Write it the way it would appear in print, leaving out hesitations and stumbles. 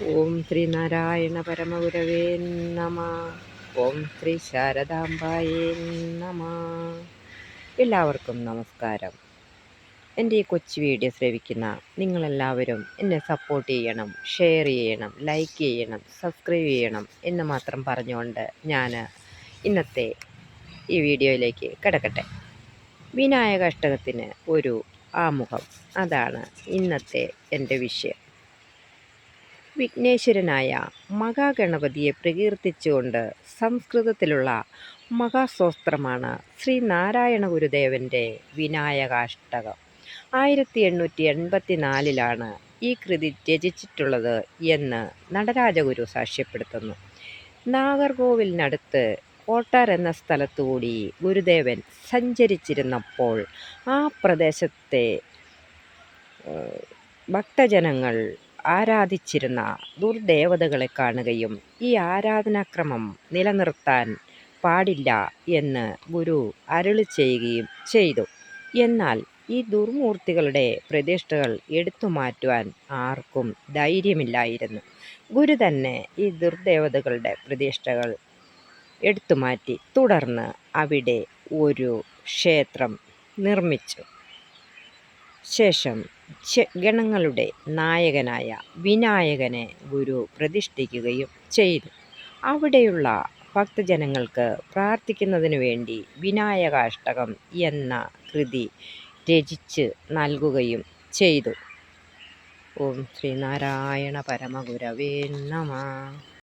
ഓം ശ്രീ നാരായണ പരമഗുരവേ നമ. ഓം ശ്രീ ശാരദാംബായേ നമ. എല്ലാവർക്കും നമസ്കാരം. എൻ്റെ ഈ കൊച്ചു വീഡിയോ ശ്രവിക്കുന്ന നിങ്ങളെല്ലാവരും എന്നെ സപ്പോർട്ട് ചെയ്യണം, ഷെയർ ചെയ്യണം, ലൈക്ക് ചെയ്യണം, സബ്സ്ക്രൈബ് ചെയ്യണം എന്ന് മാത്രം പറഞ്ഞുകൊണ്ട് ഞാൻ ഇന്നത്തെ ഈ വീഡിയോയിലേക്ക് കിടക്കട്ടെ. വിനായക അഷ്ടകത്തിന് ഒരു ആമുഖം, അതാണ് ഇന്നത്തെ എൻ്റെ വിഷയം. വിഘ്നേശ്വരനായ മഹാഗണപതിയെ പ്രകീർത്തിച്ചുകൊണ്ട് സംസ്കൃതത്തിലുള്ള മഹാസ്തോത്രമാണ് ശ്രീനാരായണ ഗുരുദേവൻ്റെ വിനായകാഷ്ടകം. 1884 ഈ കൃതി രചിച്ചിട്ടുള്ളത് എന്ന് നടരാജഗുരു സാക്ഷ്യപ്പെടുത്തുന്നു. നാഗർകോവിലിനടുത്ത് കോട്ടാർ എന്ന സ്ഥലത്തുകൂടി ഗുരുദേവൻ സഞ്ചരിച്ചിരുന്നപ്പോൾ ആ പ്രദേശത്തെ ഭക്തജനങ്ങൾ ആരാധിച്ചിരുന്ന ദുർദേവതകളെ കാണുകയും ഈ ആരാധനാക്രമം നിലനിർത്താൻ പാടില്ല എന്ന് ഗുരു അരുളി ചെയ്യുകയും ചെയ്തു. എന്നാൽ ഈ ദുർമൂർത്തികളുടെ പ്രതിഷ്ഠകൾ എടുത്തു മാറ്റുവാൻ ആർക്കും ധൈര്യമില്ലായിരുന്നു. ഗുരു തന്നെ ഈ ദുർദേവതകളുടെ പ്രതിഷ്ഠകൾ എടുത്തുമാറ്റി തുടർന്ന് അവിടെ ഒരു ക്ഷേത്രം നിർമ്മിച്ചു. ശേഷം ഗണങ്ങളുടെ നായകനായ വിനായകനെ ഗുരു പ്രതിഷ്ഠിക്കുകയും ചെയ്തു. അവിടെയുള്ള ഭക്തജനങ്ങൾക്ക് പ്രാർത്ഥിക്കുന്നതിനു വേണ്ടി വിനായകാഷ്ടകം എന്ന കൃതി രചിച്ച് നൽകുകയും ചെയ്തു. ഓം ശ്രീനാരായണ പരമഗുരവേ നമ.